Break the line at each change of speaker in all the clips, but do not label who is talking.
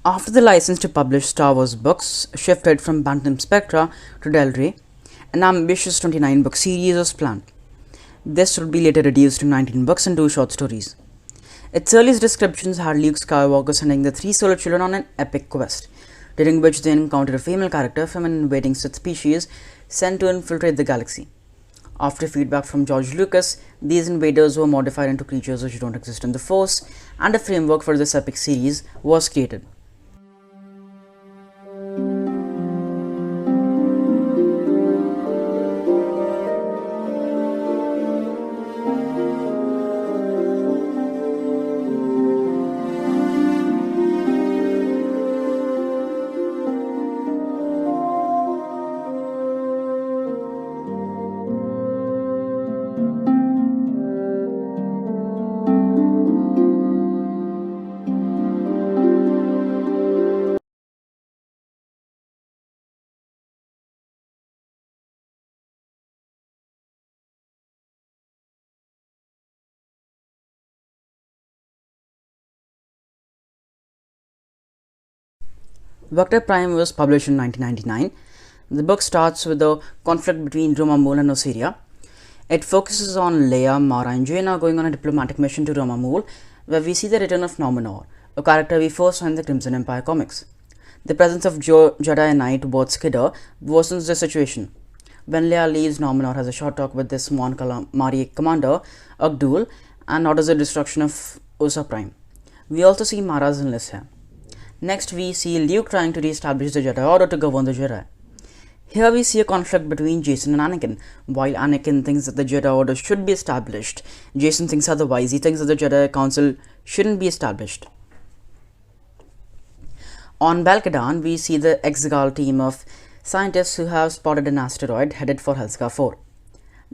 After the license to publish Star Wars books shifted from Bantam Spectra to Del Rey, an ambitious 29-book series was planned. This would be later reduced to 19 books and 2 short stories. Its earliest descriptions had Luke Skywalker sending the 3 solo children on an epic quest, during which they encountered a female character from an invading Sith species sent to infiltrate the galaxy. After feedback from George Lucas, these invaders were modified into creatures which don't exist in the Force, and a framework for this epic series was created. Vector Prime was published in 1999. The book starts with a conflict between Roma Mule and Oseria. It focuses on Leia, Mara, and Jaina going on a diplomatic mission to Roma Mule, where we see the return of Nominor, a character we first saw in the Crimson Empire comics. The presence of Jedi Knight Bort Skidder worsens the situation. When Leia leaves, Nominor has a short talk with this Mon Calamari commander, Ugdul, and orders the destruction of Osa Prime. We also see Mara's illness here. Next, we see Luke trying to re-establish the Jedi Order to govern the Jedi. Here we see a conflict between Jacen and Anakin. While Anakin thinks that the Jedi Order should be established, Jacen thinks otherwise. He thinks that the Jedi Council shouldn't be established. On Balkadan, we see the Exegol team of scientists who have spotted an asteroid headed for Helska 4.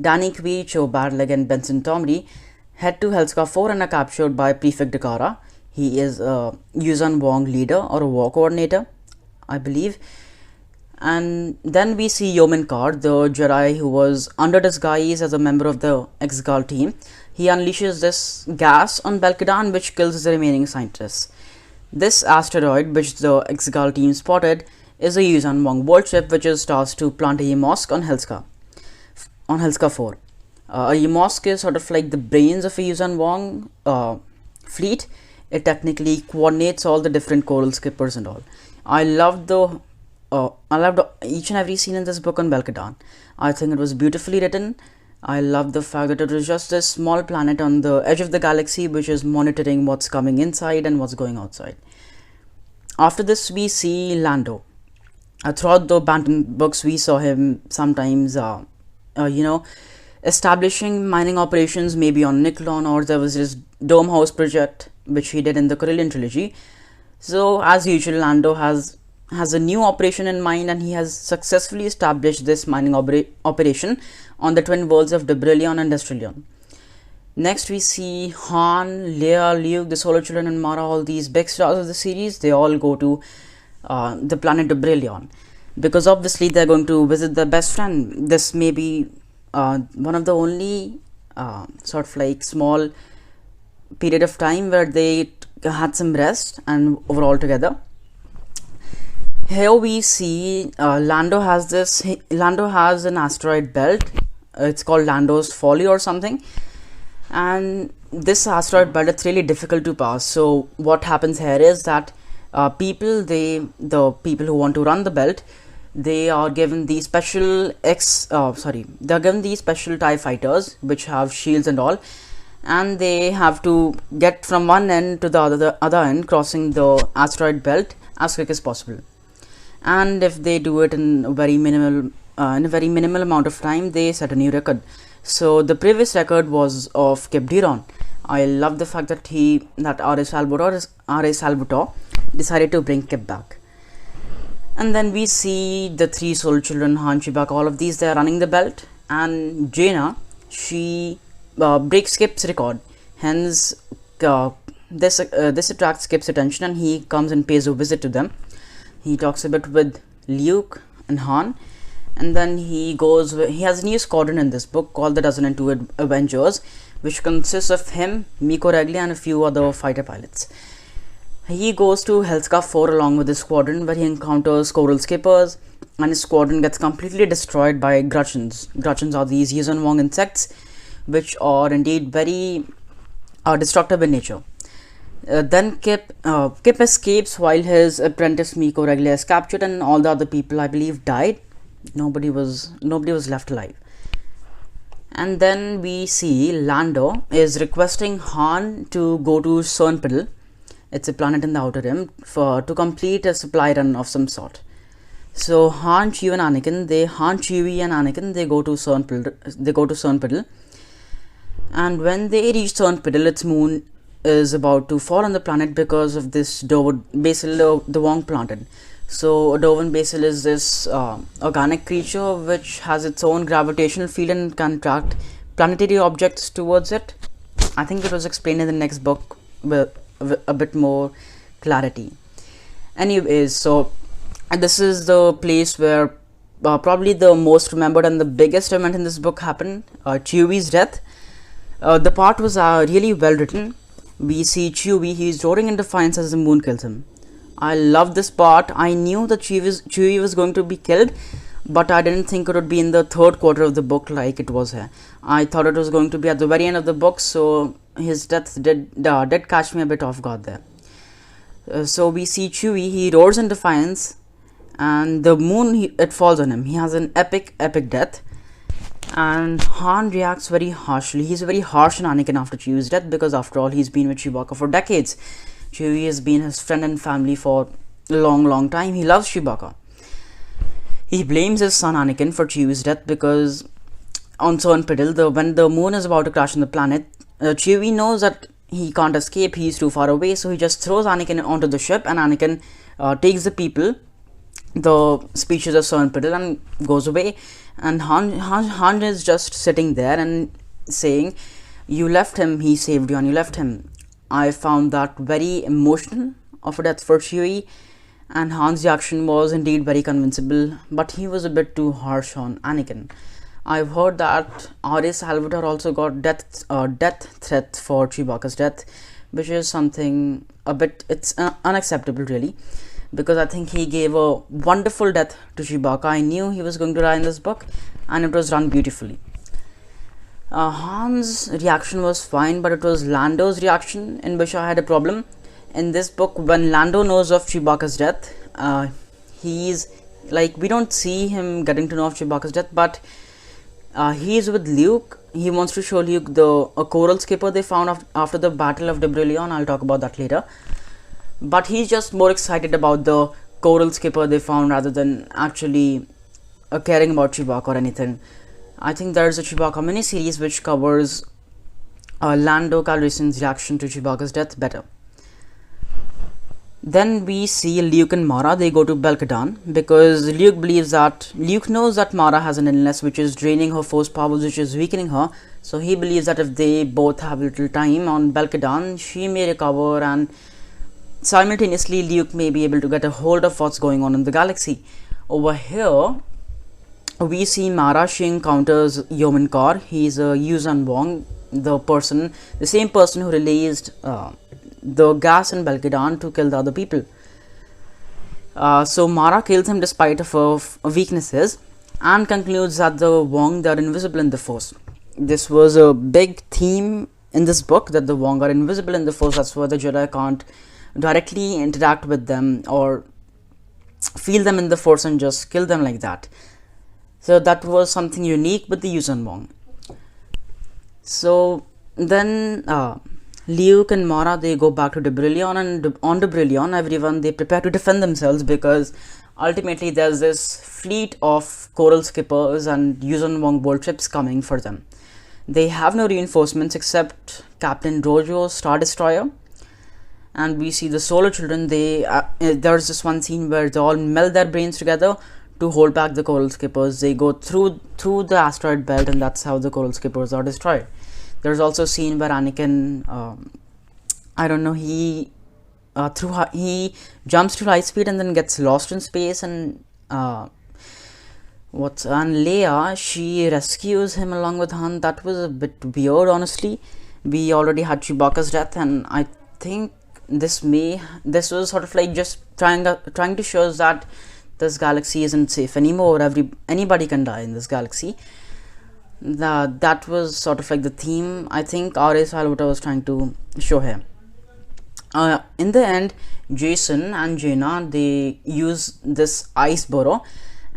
Danny Quee, Joe Badleg, and Benson Tomry head to Helska 4 and are captured by Prefect Dakara. He is a Yuuzhan Vong leader or a war coordinator, I believe. And then we see Yeoman Kard, the Jedi who was under disguise as a member of the Exegol team. He unleashes this gas on Balkadan which kills the remaining scientists. This asteroid, which the Exegol team spotted, is a Yuuzhan Vong world ship which is tasked to plant a Yamosque on Helska 4. A Yamosque is sort of like the brains of a Yuuzhan Vong fleet. It technically coordinates all the different coral skippers and all. I loved each and every scene in this book on Balkadan. I think it was beautifully written. I love the fact that it was just this small planet on the edge of the galaxy which is monitoring what's coming inside and what's going outside. After this, we see Lando. Throughout the Bantam books, we saw him sometimes, establishing mining operations maybe on Niklon, or there was this Dome House project which he did in the Corellian trilogy. So as usual, Lando has a new operation in mind, and he has successfully established this mining operation on the twin worlds of Debrilion and Destrilion. Next, we see Han, Leia, Luke, the Solo Children, and Mara, all these big stars of the series. They all go to the planet Debrilion, because obviously they're going to visit their best friend. This may be one of the only sort of like small period of time where they had some rest and overall together. Here we see Lando has an asteroid belt. It's called Lando's Folly or something, and this asteroid belt, it's really difficult to pass. So what happens here is that the people who want to run the belt, they are given these special TIE fighters which have shields and all, and they have to get from one end to the other end, crossing the asteroid belt as quick as possible. And if they do it in a very minimal amount of time, they set a new record. So the previous record was of Kip Diron. I love the fact that R.A. Salvatore decided to bring Kip back. And then we see the 3 Solo Children, Han, Chewbacca, all of these, they are running the belt, and Jaina, she breaks Kip's record. Hence, this attracts Kip's attention, and he comes and pays a visit to them. He talks a bit with Luke and Han, and then he has a new squadron in this book called the Dozen and Two Avengers, which consists of him, Miko Reglia, and a few other fighter pilots. He goes to Helska 4 along with his squadron, where he encounters coral skippers, and his squadron gets completely destroyed by Gretchens. Gretchens are these Yuuzhan Vong insects, which are indeed very destructive in nature. Then Kip escapes while his apprentice Miko Regle is captured, and all the other people, I believe, died. Nobody was left alive. And then we see Lando is requesting Han to go to Cernpidl. It's a planet in the Outer Rim to complete a supply run of some sort. So Han, Chewie, and Anakin, they go to Cernpidl. And when they reach Cernpidl, its moon is about to fall on the planet because of this Dovan basil the Vong planted. So a Dovan basil is this organic creature which has its own gravitational field and can attract planetary objects towards it. I think it was explained in the next book with a bit more clarity. Anyways, so this is the place where probably the most remembered and the biggest event in this book happened, Chewie's death. The part was really well written. We see Chewie, he's roaring in defiance as the moon kills him. I love this part. I knew that Chewie was going to be killed, but I didn't think it would be in the third quarter of the book like it was here. I thought it was going to be at the very end of the book, so his death did catch me a bit off guard there. So we see Chewie, he roars in defiance, and the moon, it falls on him. He has an epic death. And Han reacts very harshly. He's very harsh on Anakin after Chewie's death, because after all, he's been with Chewbacca for decades. Chewie has been his friend and family for a long time. He loves Chewbacca. He blames his son Anakin for Chewie's death because on Cernpidl, when the moon is about to crash on the planet, Chewie knows that he can't escape. He's too far away, so he just throws Anakin onto the ship, and Anakin takes the people, the species of Cernpidl, and goes away. And Han is just sitting there and saying, "You left him, he saved you, and you left him." I found that very emotional of a death for Chewie, and Han's reaction was indeed very convincible, but he was a bit too harsh on Anakin. I've heard that R.A. Salvatore also got death threat for Chewbacca's death, which is something it's unacceptable really, because I think he gave a wonderful death to Chewbacca. I knew he was going to die in this book, and it was done beautifully. Han's reaction was fine, but it was Lando's reaction in which I had a problem. In this book, when Lando knows of Chewbacca's death, he's like, we don't see him getting to know of Chewbacca's death, but he's with Luke. He wants to show Luke a coral skipper they found after the Battle of Debrilion. I'll talk about that later. But he's just more excited about the coral skipper they found rather than actually caring about Chewbacca or anything. I think there's a Chewbacca mini-series which covers Lando Calrissian's reaction to Chewbacca's death better. Then we see Luke and Mara. They go to Belkadan because Luke knows that Mara has an illness which is draining her force powers, which is weakening her. So he believes that if they both have a little time on Belkadan, she may recover, and simultaneously Luke may be able to get a hold of what's going on in the galaxy. Over here, we see Mara. She encounters Yeoman Kor. He's a Yuuzhan Vong, the same person who released the gas in Belkadan to kill the other people. So Mara kills him despite of her weaknesses, and concludes that the Vong, they are invisible in the Force. This was a big theme in this book, that the Vong are invisible in the Force. That's why the Jedi can't directly interact with them or feel them in the Force and just kill them like that. So that was something unique with the Yuuzhan Vong. So then Luke and Mara, they go back to Debrilion, and on Debrilion, everyone, they prepare to defend themselves, because ultimately there's this fleet of coral skippers and Yuuzhan Vong bolt ships coming for them. They have no reinforcements except Captain Rojo's Star Destroyer, and we see the Solar Children. There's this one scene where they all meld their brains together to hold back the coral skippers. They go through the asteroid belt, and that's how the coral skippers are destroyed. There's also a scene where Anakin, he jumps to high speed and then gets lost in space, and Leia, she rescues him along with Han. That was a bit weird, honestly. We already had Chewbacca's death, and I think this was sort of like just trying to show us that this galaxy isn't safe anymore. Anybody can die in this galaxy. That was sort of like the theme I think R.A. Salvatore was trying to show here. In the end, Jason and Jaina, they use this ice burrow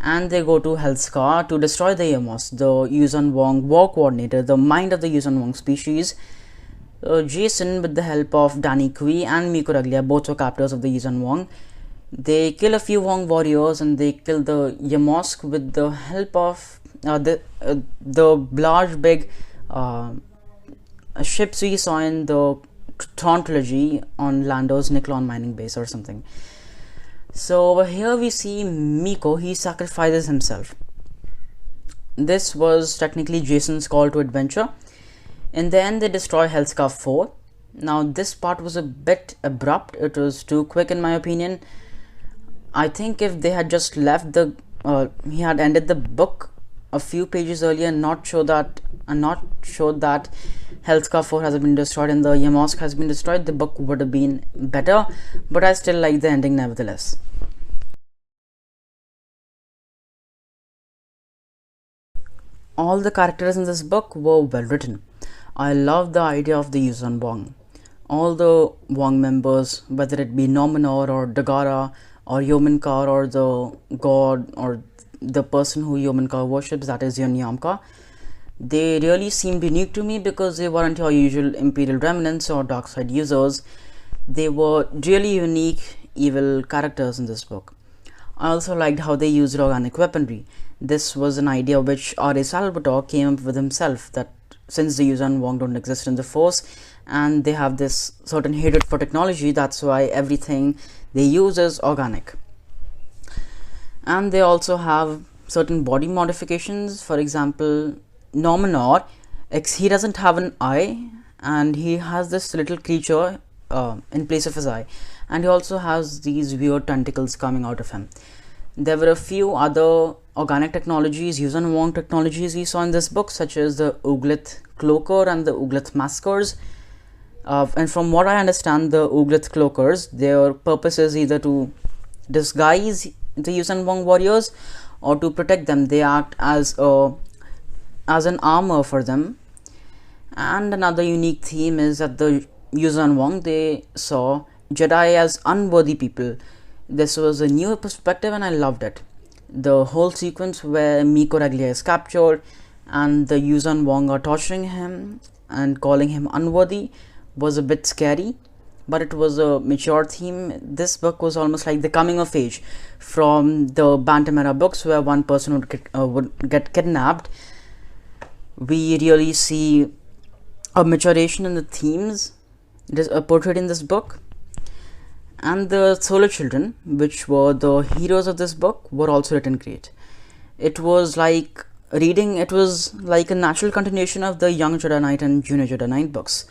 and they go to Hellscar to destroy the Yamos, the Yuuzhan Vong war coordinator, the mind of the Yuuzhan Vong species. Jason, with the help of Danny Kui and Miko Raglia, both were captors of the Yuuzhan Vong, they kill a few Vong warriors and they kill the Yamosk with the help of the large big ships we saw in the Tron trilogy on Lando's Niklon mining base or something. So over here we see Miko, he sacrifices himself. This was technically Jason's call to adventure. In the end, they destroy Hellscar 4. Now this part was a bit abrupt, it was too quick in my opinion. I think if they had just left he had ended the book a few pages earlier and not showed that Hellscar 4 has been destroyed and the Yamosk has been destroyed, the book would have been better, but I still like the ending nevertheless. All the characters in this book were well written. I love the idea of the Yuuzhan Vong. All the Vong members, whether it be Nomenor or Dagara or Yomenkar or the god or the person who Yomenkar worships, that is Yon Yamka, they really seemed unique to me because they weren't your usual Imperial remnants or Darkside users. They were really unique, evil characters in this book. I also liked how they used organic weaponry. This was an idea which R.A. Salvatore came up with himself, that since the Yuuzhan Vong don't exist in the Force and they have this certain hatred for technology, that's why everything they use is organic. And they also have certain body modifications. For example, Nomenor, he doesn't have an eye and he has this little creature in place of his eye, and he also has these weird tentacles coming out of him. There were a few other organic technologies, Yuuzhan Vong technologies we saw in this book, such as the Uglith Cloaker and the Uglith Maskers. And from what I understand, the Uglith Cloakers, their purpose is either to disguise the Yuuzhan Vong warriors or to protect them. They act as an armor for them. And another unique theme is that the Yuuzhan Vong, they saw Jedi as unworthy people. This was a new perspective and I loved it. The whole sequence where Miko Raglia is captured and the Yuuzhan Vong are torturing him and calling him unworthy was a bit scary, but it was a mature theme. This book was almost like the coming of age from the Bantam era books where one person would get kidnapped. We really see a maturation in the themes portrayed in this book. And the Solar Children, which were the heroes of this book, were also written great. It was like a natural continuation of the Young Jedi Knight and Junior Jedi Knight books.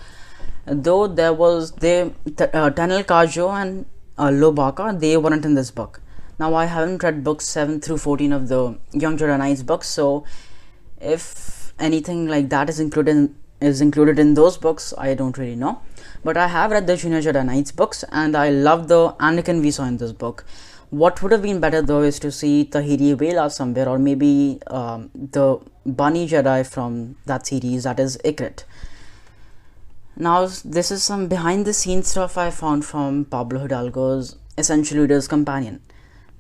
Though there was Tenel Kajo and Lobaka, they weren't in this book. Now I haven't read books 7 through 14 of the Young Jedi Knights books, so if anything like that is included in those books, I don't really know. But I have read the Junior Jedi Knights books and I love the Anakin we saw in this book. What would have been better though is to see Tahiri Vela somewhere, or maybe the bunny Jedi from that series, that is Ikrit. Now this is some behind the scenes stuff I found from Pablo Hidalgo's Essential Reader's Companion.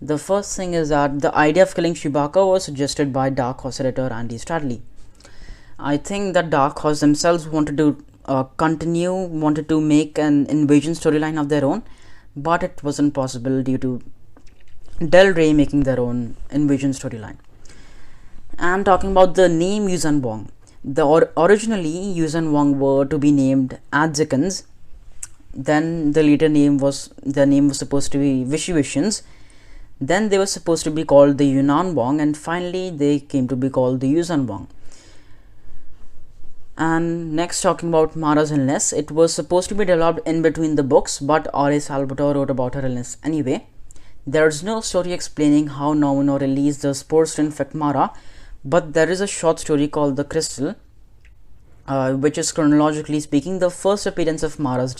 The first thing is that the idea of killing Chewbacca was suggested by Dark Horse editor Andy Stradley. I think that Dark Horse themselves wanted to make an invasion storyline of their own, but it wasn't possible due to Del Rey making their own invasion storyline. And talking about the name Yuuzhan Vong, originally Yuuzhan Vong were to be named Adzikans. Then the name was supposed to be Vishivisions. Then they were supposed to be called the Yunan Vong, and finally they came to be called the Yuuzhan Vong. And next, talking about Mara's illness, it was supposed to be developed in between the books, but R.A. Salvatore wrote about her illness anyway. There's no story explaining how Nomenor released the spores to infect Mara, but there is a short story called The Crystal, which is chronologically speaking the first appearance of Mara's